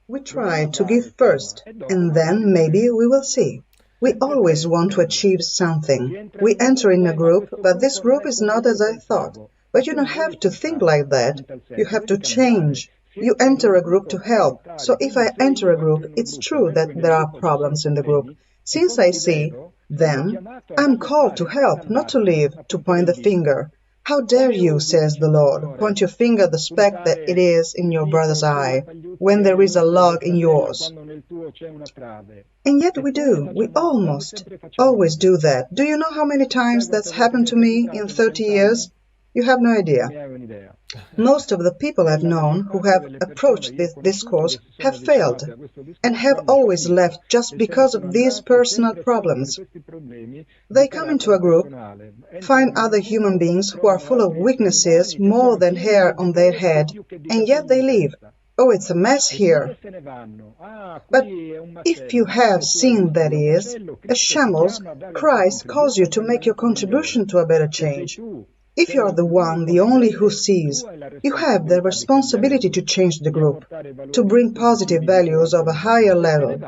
We try to give first, and then maybe we will see. We always want to achieve something. We enter in a group, but this group is not as I thought. But you don't have to think like that. You have to change. You enter a group to help. So if I enter a group, it's true that there are problems in the group. Since I see them, I'm called to help, not to leave, to point the finger. How dare you, says the Lord, point your finger at the speck that it is in your brother's eye, when there is a log in yours. And yet we do. We almost always do that. Do you know how many times that's happened to me in 30 years? You have no idea. Most of the people I've known who have approached this discourse have failed and have always left just because of these personal problems. They come into a group, find other human beings who are full of weaknesses more than hair on their head, and yet they leave. Oh, it's a mess here. But if you have seen that is, as shambles, Christ calls you to make your contribution to a better change. If you are the one, the only who sees, you have the responsibility to change the group, to bring positive values of a higher level.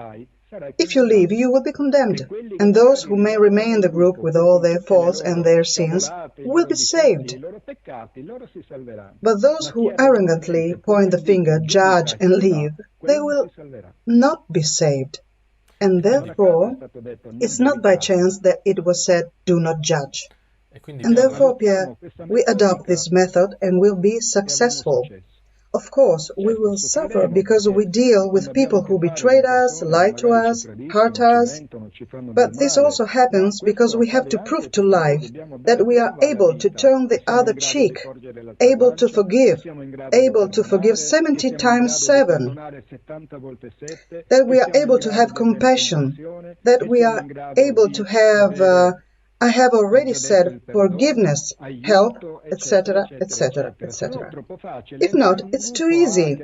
If you leave, you will be condemned, and those who may remain in the group with all their faults and their sins will be saved. But those who arrogantly point the finger, judge, and leave, they will not be saved. And therefore, it's not by chance that it was said, do not judge. And therefore, Pier, we adopt this method and will be successful. Of course, we will suffer because we deal with people who betrayed us, lied to us, hurt us. But this also happens because we have to prove to life that we are able to turn the other cheek, able to forgive 70 times 7, that we are able to have compassion, that we are able to have I have already said forgiveness, help, etc., etc., etc. If not, it's too easy.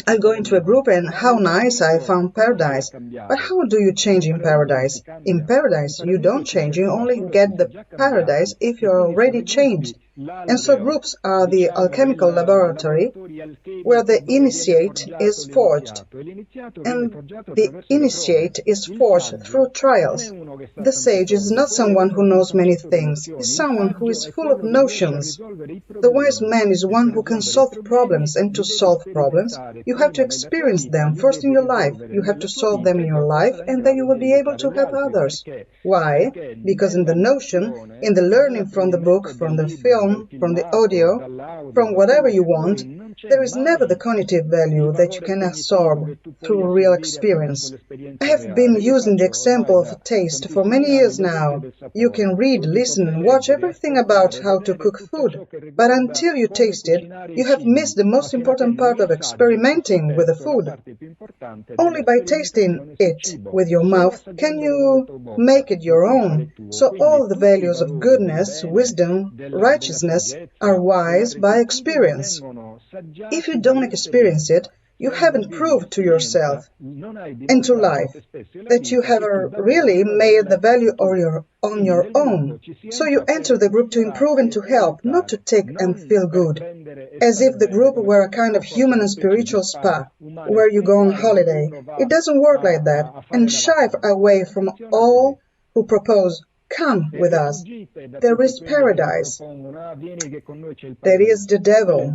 I go into a group and how nice, I found paradise. But how do you change in paradise? In paradise, you don't change, you only get the paradise if you're already changed. And so groups are the alchemical laboratory where the initiate is forged. And the initiate is forged through trials. The sage is not someone who knows many things. He's someone who is full of notions. The wise man is one who can solve problems, and to solve problems, you have to experience them first in your life. You have to solve them in your life, and then you will be able to help others. Why? Because in the notion, in the learning from the book, from the film, from the audio, from whatever you want, there is never the cognitive value that you can absorb through real experience. I have been using the example of taste for many years now. You can read, listen, and watch everything about how to cook food, but until you taste it, you have missed the most important part of experimenting with the food. Only by tasting it with your mouth can you make it your own. So all the values of goodness, wisdom, righteousness are wise by experience. If you don't experience it, you haven't proved to yourself and to life that you have really made the value on your own. So you enter the group to improve and to help, not to take and feel good, as if the group were a kind of human and spiritual spa where you go on holiday. It doesn't work like that, and shy away from all who propose, come with us. There is paradise. There is the devil.